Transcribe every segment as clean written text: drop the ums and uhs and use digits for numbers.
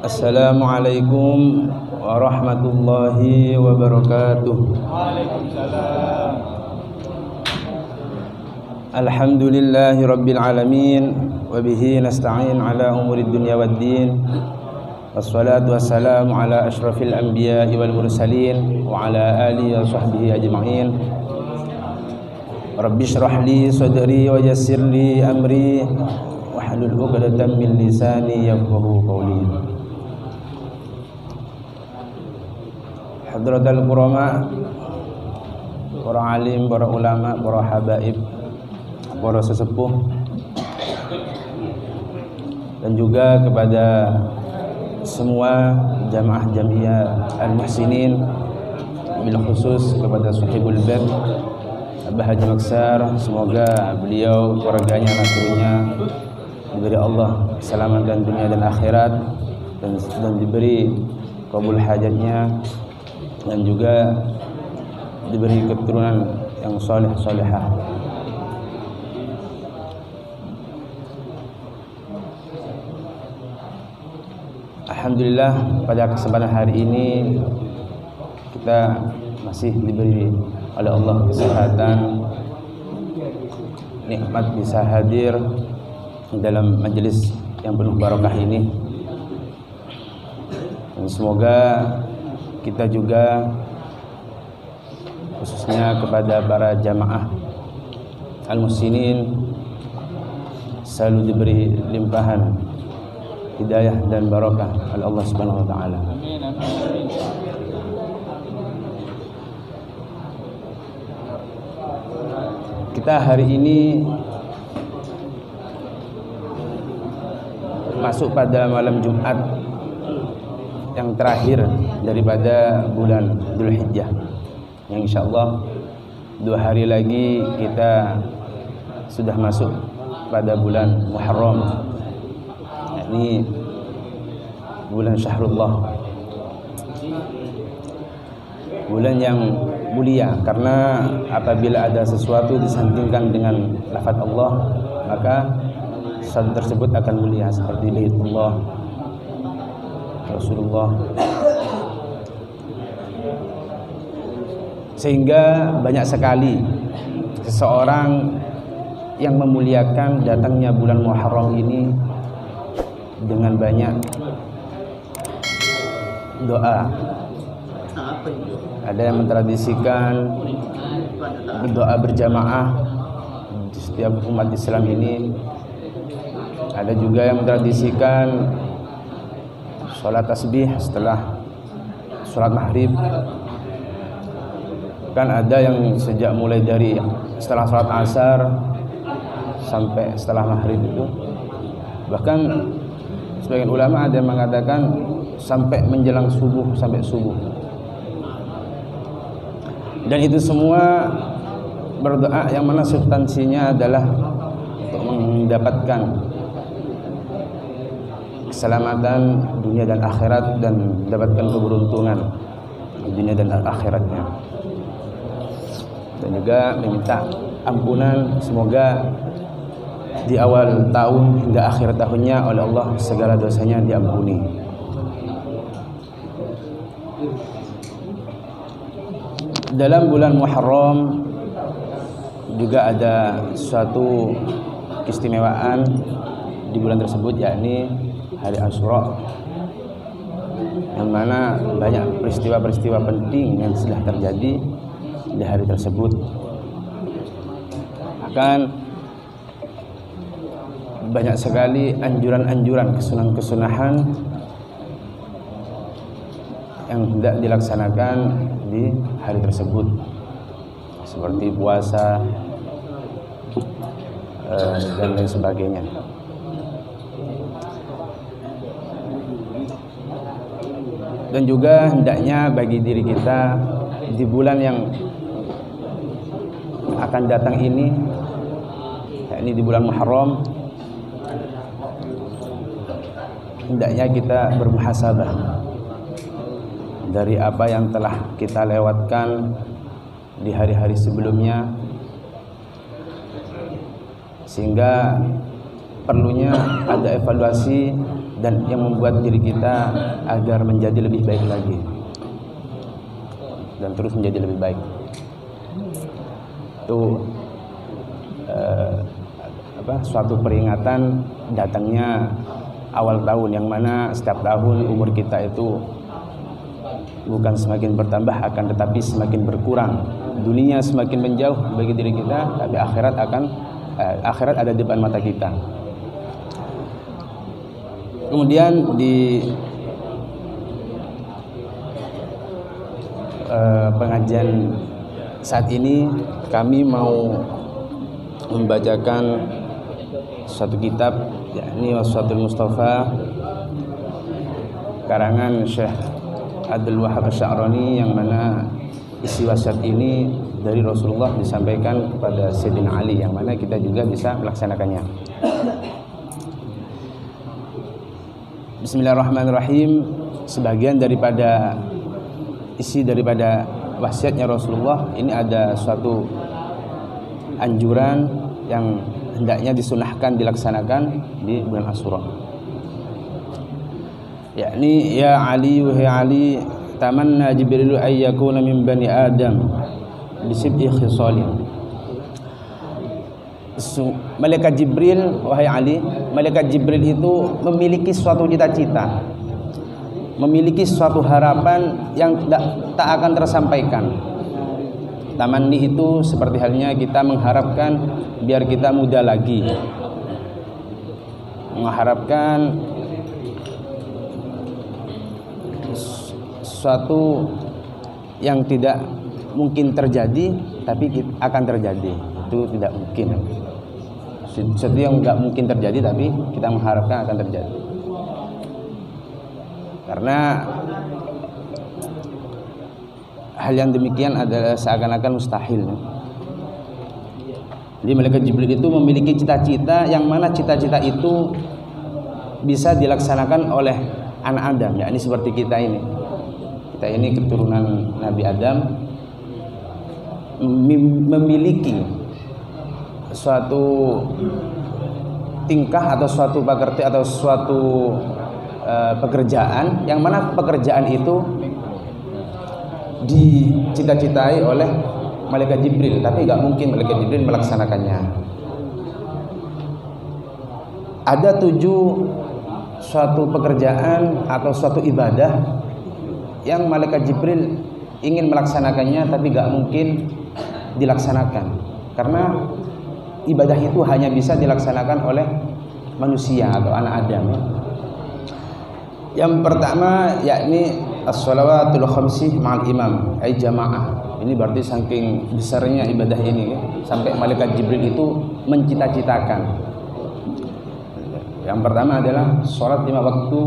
Assalamualaikum warahmatullahi wabarakatuh. Waalaikumsalam. Alhamdulillahi rabbil alamin wa bihi nasta'in ala umuri dunya waddin. Wassalatu wassalamu ala asyrafil anbiya'i wal mursalin wa ala alihi wa sahbihi ajma'in. Rabbi shrah li sadri wa yassir li amri wahlul 'uqdatam min lisani yafqahu qawli. Hadratul qurama, para alim, para ulama, para habaib, para sesepuh, dan juga kepada semua jamaah jamiah al-muhsinin, bil khusus kepada sahibul bait Abah Haji Maksar, semoga beliau, keluarganya, anak turunnya diberi Allah keselamatan dunia dan akhirat, dan diberi kabul hajatnya, dan juga diberi keturunan yang saleh salehah. Alhamdulillah, pada kesempatan hari ini kita masih diberi oleh Allah kesehatan, nikmat bisa hadir dalam majelis yang penuh barakah ini. Dan semoga kita juga, khususnya kepada para jamaah al-muhsinin, selalu diberi limpahan hidayah dan barakah oleh Allah Subhanahu wa taala. Amin. Kita hari ini masuk pada malam Jumat yang terakhir daripada bulan Dzulhijjah, yang insyaallah 2 hari lagi kita sudah masuk pada bulan Muharram, yakni bulan Syahrullah, bulan yang mulia, karena apabila ada sesuatu disandingkan dengan lafaz Allah, maka sesuatu tersebut akan mulia, seperti Baitullah, Rasulullah. Sehingga banyak sekali seseorang yang memuliakan datangnya bulan Muharram ini dengan banyak doa. Ada yang mentradisikan doa berjamaah di setiap umat Islam ini. Ada juga yang mentradisikan sholat tasbih setelah sholat maghrib. Kan ada yang sejak mulai dari setelah sholat asar sampai setelah maghrib itu. Bahkan sebagian ulama ada yang mengatakan sampai menjelang subuh, sampai subuh. Dan itu semua berdoa yang mana substansinya adalah untuk mendapatkan keselamatan dunia dan akhirat, dan mendapatkan keberuntungan dunia dan akhiratnya. Dan juga meminta ampunan, semoga di awal tahun hingga akhir tahunnya oleh Allah segala dosanya diampuni. Dalam bulan Muharram juga ada suatu keistimewaan di bulan tersebut, yakni hari Asyura, yang mana banyak peristiwa-peristiwa penting yang sudah terjadi di hari tersebut. Akan banyak sekali anjuran-anjuran, kesunahan-kesunahan yang hendak dilaksanakan di hari tersebut, seperti puasa dan lain sebagainya. Dan juga hendaknya bagi diri kita di bulan yang akan datang ini, yakni di bulan Muharram, hendaknya kita bermuhasabah dari apa yang telah kita lewatkan di hari-hari sebelumnya, sehingga perlunya ada evaluasi dan yang membuat diri kita agar menjadi lebih baik lagi dan terus menjadi lebih baik. Itu suatu peringatan datangnya awal tahun, yang mana setiap tahun umur kita itu bukan semakin bertambah akan tetapi semakin berkurang. Dunia semakin menjauh bagi diri kita, tapi akhirat ada di depan mata kita. Kemudian di pengajian saat ini kami mau membacakan suatu kitab, yakni Waswatul Mustafa karangan Syekh Abdul Wahab Asy'arani, yang mana isi wasiat ini dari Rasulullah disampaikan kepada Sayyidina Ali, yang mana kita juga bisa melaksanakannya. Bismillahirrahmanirrahim. Sebagian daripada isi daripada wasiatnya Rasulullah ini ada suatu anjuran yang hendaknya disunahkan dilaksanakan di bulan Asyura, yakni ya Ali wahai Ali, tamanna Jibril ay yakuna min bani Adam bisib'i khisalin. Malaikat Jibril, wahai Ali, malaikat Jibril itu memiliki suatu cita-cita, memiliki suatu harapan yang tak akan tersampaikan. Tamanni itu seperti halnya kita mengharapkan biar kita muda lagi, mengharapkan sesuatu yang tidak mungkin terjadi tapi akan terjadi. Itu tidak mungkin. Sesuatu yang nggak mungkin terjadi tapi kita mengharapkan akan terjadi. Karena hal yang demikian adalah seakan-akan mustahil. Jadi malaikat Jibril itu memiliki cita-cita yang mana cita-cita itu bisa dilaksanakan oleh anak Adam, yakni seperti kita ini. Kita ini keturunan Nabi Adam, memiliki suatu tingkah atau suatu pekerti atau suatu pekerjaan, yang mana pekerjaan itu dicita-citai oleh malaikat Jibril, tapi nggak mungkin malaikat Jibril melaksanakannya. Ada 7 suatu pekerjaan atau suatu ibadah yang malaikat Jibril ingin melaksanakannya tapi nggak mungkin dilaksanakan, karena ibadah itu hanya bisa dilaksanakan oleh manusia atau anak Adam. Yang pertama yakni as-shalawatul khamsi ma'al imam, ay jamaah. Ini berarti saking besarnya ibadah ini sampai malaikat Jibril itu mencita-citakan. Yang pertama adalah sholat 5 waktu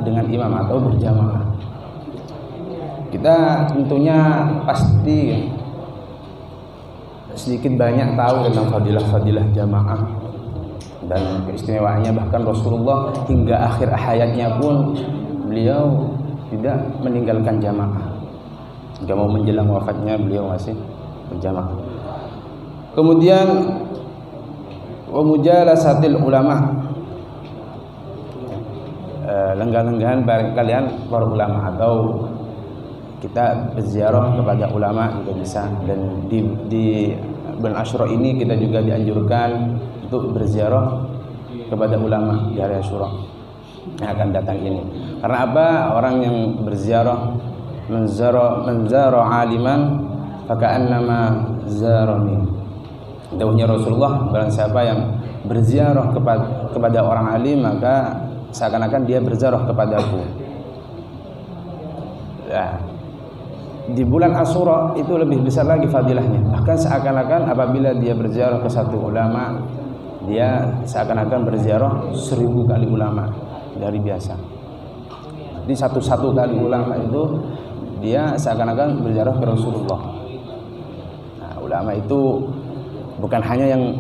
dengan imam atau berjamaah. Kita tentunya pasti sedikit banyak tahu tentang fadilah-fadilah jamaah dan keistimewaannya. Bahkan Rasulullah hingga akhir hayatnya pun beliau tidak meninggalkan jamaah. Hingga mau menjelang wafatnya beliau masih berjamaah. Kemudian wa mujalasatil ulama, lenggah-lenggahan kalian para ulama, atau kita berziarah kepada ulama juga bisa. Dan di bulan Asyura ini kita juga dianjurkan untuk berziarah kepada ulama di hari Asyura yang akan datang ini. Karena apa? Orang yang berziarah menzara aliman faka'annama zarani. Dawuhnya Rasulullah, barang siapa yang berziarah kepada orang alim, maka seakan-akan dia berziarah kepadaku. Ya, di bulan Asyura itu lebih besar lagi fadilahnya. Bahkan seakan-akan apabila dia berziarah ke satu ulama, dia seakan-akan berziarah 1000 kali ulama dari biasa. Di satu kali ulama itu dia seakan-akan berziarah ke Rasulullah. Nah, ulama itu bukan hanya yang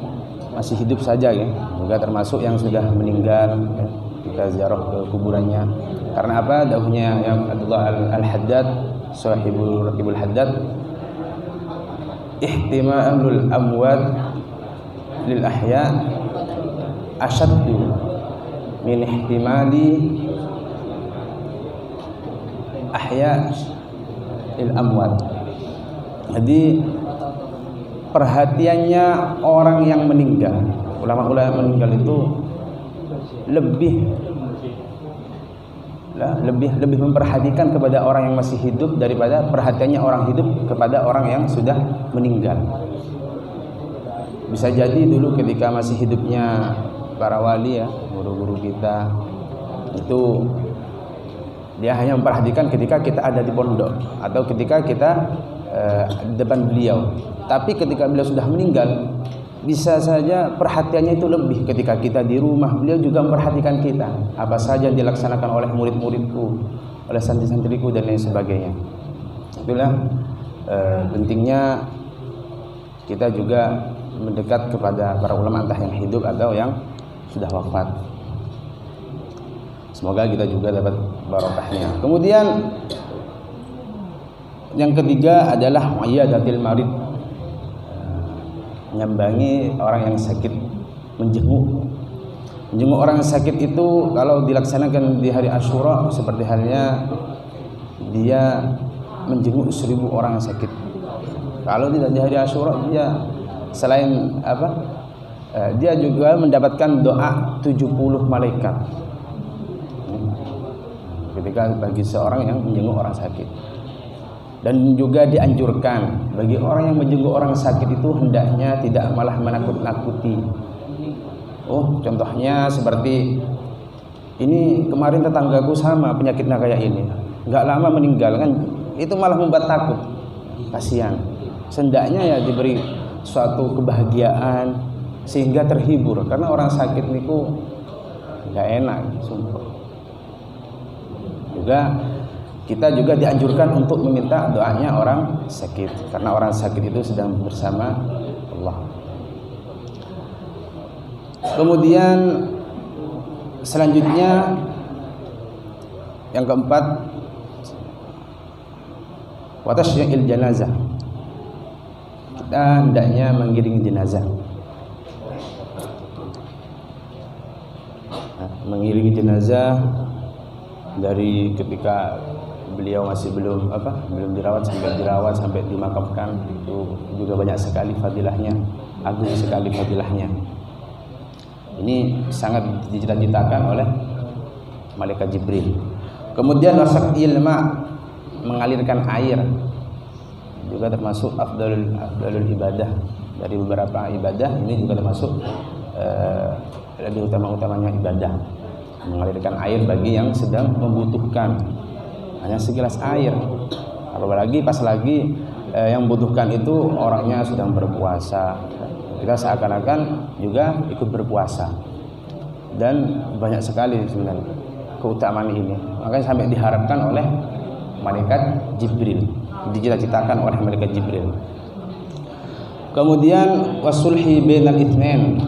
masih hidup saja ya, juga termasuk yang sudah meninggal ya, kita ziarah ke kuburannya. Karena apa? Dahulunya yang Abdullah Al-Haddad, Sahibul Haddad, ihtimamul amwat lil ahya asyaddu min ihtimali ahya'il amwat. Jadi perhatiannya orang yang meninggal, ulama-ulama meninggal itu lebih memperhatikan kepada orang yang masih hidup daripada perhatiannya orang hidup kepada orang yang sudah meninggal. Bisa jadi dulu ketika masih hidupnya para wali ya, guru-guru kita, itu dia hanya memperhatikan ketika kita ada di pondok atau ketika kita di depan beliau. Tapi ketika beliau sudah meninggal, bisa saja perhatiannya itu lebih ketika kita di rumah. Beliau juga memperhatikan kita, apa saja yang dilaksanakan oleh murid-muridku, oleh santri-santriku dan lain sebagainya. Itulah pentingnya kita juga mendekat kepada para ulama, entah yang hidup atau yang sudah wafat. Semoga kita juga dapat barokahnya. Kemudian yang ketiga adalah iyadatil marid, menyambangi orang yang sakit, menjenguk orang yang sakit. Itu kalau dilaksanakan di hari Asyura seperti halnya dia menjenguk 1000 orang yang sakit. Kalau tidak di hari Asyura, dia selain dia juga mendapatkan doa 70 malaikat ketika bagi seorang yang menjenguk orang sakit. Dan juga dianjurkan bagi orang yang menjenguk orang sakit itu hendaknya tidak malah menakut-nakuti. Contohnya seperti ini, kemarin tetanggaku sama penyakitnya kayak ini, nggak lama meninggal kan, itu malah membuat takut, kasihan. Hendaknya ya diberi suatu kebahagiaan sehingga terhibur, karena orang sakit niku nggak enak, sumpah. Juga kita juga dianjurkan untuk meminta doanya orang sakit, karena orang sakit itu sedang bersama Allah. Kemudian selanjutnya yang keempat, wa tasyi'il janazah. Kita hendaknya mengiringi jenazah. Mengiringi jenazah dari ketika beliau masih belum dirawat sampai dimakamkan, itu juga banyak sekali fadilahnya, agung sekali fadilahnya. Ini sangat dicita-citakan oleh malaikat Jibril. Kemudian wasaqil ma, mengalirkan air, juga termasuk afdalul ibadah. Dari beberapa ibadah ini juga termasuk lebih utama-utamanya ibadah, mengalirkan air bagi yang sedang membutuhkan hanya segelas air. Apalagi pas lagi yang membutuhkan itu orangnya sedang berpuasa, kita seakan-akan juga ikut berpuasa. Dan banyak sekali sebenarnya keutamaan ini, makanya sampai diharapkan oleh malaikat Jibril, dicita-citakan oleh malaikat Jibril. Kemudian wasulhi bainal itsnain,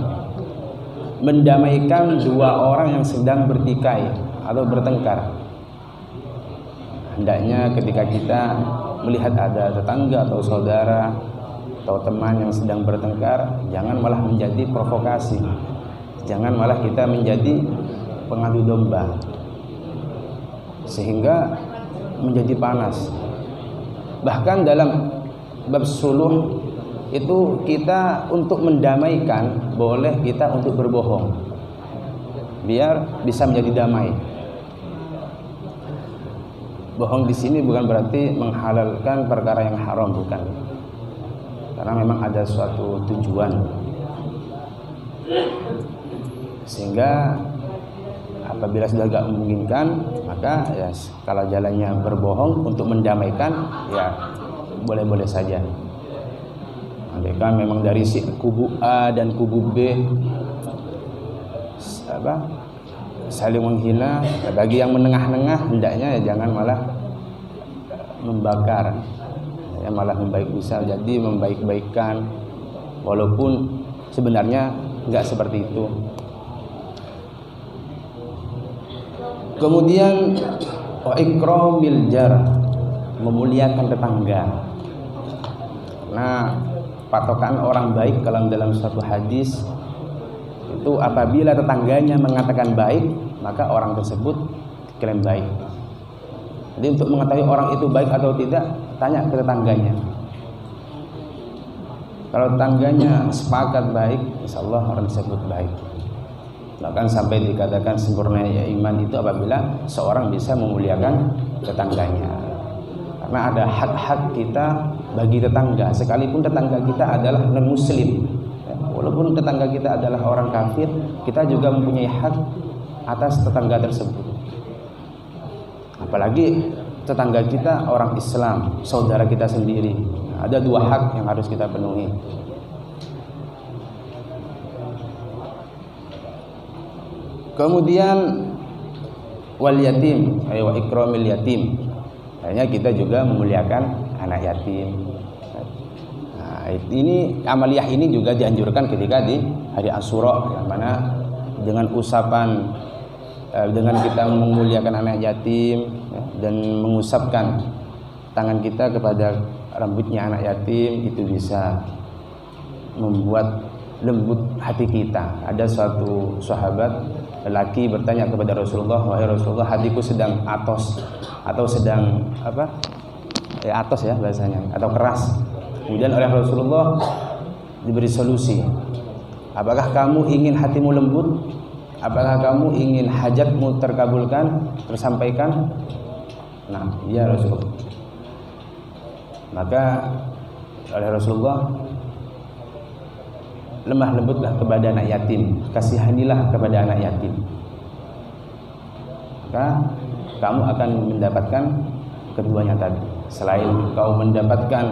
mendamaikan dua orang yang sedang bertikai atau bertengkar. Hendaknya ketika kita melihat ada tetangga atau saudara atau teman yang sedang bertengkar, jangan malah menjadi provokasi, jangan malah kita menjadi pengadu domba sehingga menjadi panas. Bahkan dalam bab suluh itu kita untuk mendamaikan, boleh kita untuk berbohong biar bisa menjadi damai. Bohong di sini bukan berarti menghalalkan perkara yang haram, bukan. Karena memang ada suatu tujuan. Sehingga apabila sudah agak memungkinkan, maka ya kalau jalannya berbohong untuk mendamaikan, ya boleh-boleh saja. Mereka memang dari si kubu A dan kubu B saling menghina, bagi yang menengah-nengah hendaknya ya jangan malah membakar, ya malah bisa jadi membaik-baikkan, walaupun sebenarnya enggak seperti itu. Kemudian wa ikramil jar, memuliakan tetangga. Nah, patokan orang baik kalau dalam suatu hadis itu apabila tetangganya mengatakan baik, maka orang tersebut diklaim baik. Jadi untuk mengetahui orang itu baik atau tidak, tanya ke tetangganya. Kalau tetangganya sepakat baik, insya Allah orang tersebut baik. Bahkan sampai dikatakan sempurnanya iman itu apabila seorang bisa memuliakan tetangganya. Karena ada hak-hak kita bagi tetangga, sekalipun tetangga kita adalah non-muslim. Walaupun tetangga kita adalah orang kafir, kita juga mempunyai hak atas tetangga tersebut. Apalagi tetangga kita orang Islam, saudara kita sendiri. Ada dua hak yang harus kita penuhi. Kemudian wal yatim, wa ikramil yatim. Hanya kita juga memuliakan anak yatim. Nah, ini amaliyah ini juga dianjurkan ketika di hari Asyura, yang mana dengan usapan dengan kita memuliakan anak yatim dan mengusapkan tangan kita kepada rambutnya anak yatim, itu bisa membuat lembut hati kita. Ada suatu sahabat lelaki bertanya kepada Rasulullah, wahai Rasulullah, hatiku sedang atos atau sedang apa? Atos ya bahasanya, atau keras. Kemudian oleh Rasulullah diberi solusi. Apakah kamu ingin hatimu lembut? Apakah kamu ingin hajatmu terkabulkan, tersampaikan? Nah, ya Rasulullah. Maka oleh Rasulullah, lemah lembutlah kepada anak yatim, kasihanilah kepada anak yatim. Maka kamu akan mendapatkan keduanya tadi. Selain kau mendapatkan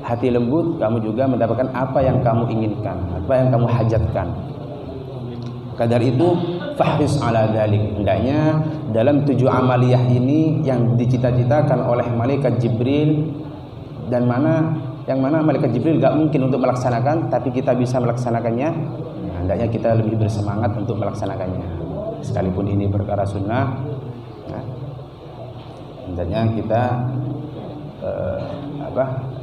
hati lembut, kamu juga mendapatkan apa yang kamu inginkan, apa yang kamu hajatkan. Kadar itu fahris ala dzalik. Hendaknya dalam 7 amaliyah ini yang dicita-citakan oleh malaikat Jibril, dan yang mana malaikat Jibril gak mungkin untuk melaksanakan, tapi kita bisa melaksanakannya. Nah, hendaknya kita lebih bersemangat untuk melaksanakannya, sekalipun ini perkara sunnah. Nah, hendaknya kita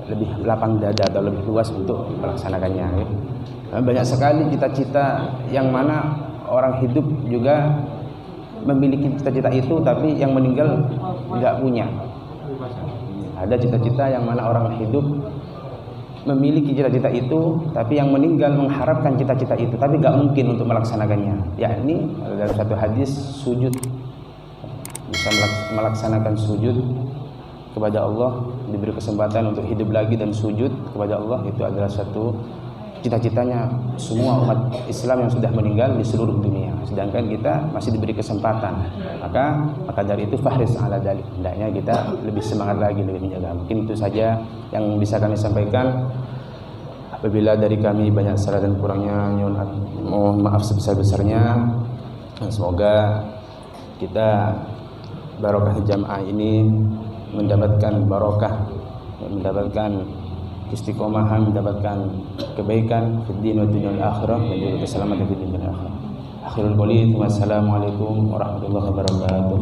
lebih lapang dada atau lebih luas untuk melaksanakannya. Ya. Banyak sekali cita-cita yang mana orang hidup juga memiliki cita-cita itu, tapi yang meninggal nggak punya. Ada cita-cita yang mana orang hidup memiliki cita-cita itu, tapi yang meninggal mengharapkan cita-cita itu, tapi nggak mungkin untuk melaksanakannya. Yakni dalam satu hadis, sujud, bisa melaksanakan sujud kepada Allah, diberi kesempatan untuk hidup lagi dan sujud kepada Allah, itu adalah satu cita-citanya semua umat Islam yang sudah meninggal di seluruh dunia. Sedangkan kita masih diberi kesempatan. Maka dari itu fahris ala dzalik. Hendaknya kita lebih semangat lagi, lebih menjaga. Mungkin itu saja yang bisa kami sampaikan. Apabila dari kami banyak salah dan kurangnya, mohon maaf sebesar-besarnya. Semoga kita barokah jamaah ini mendapatkan barokah, mendapatkan istiqomahan, mendapatkan kebaikan di dunia dan dunia akhirah, dan juga keselamatan di dunia dan akhirah. Akhirul qouli, wassalamualaikum warahmatullahi wabarakatuh.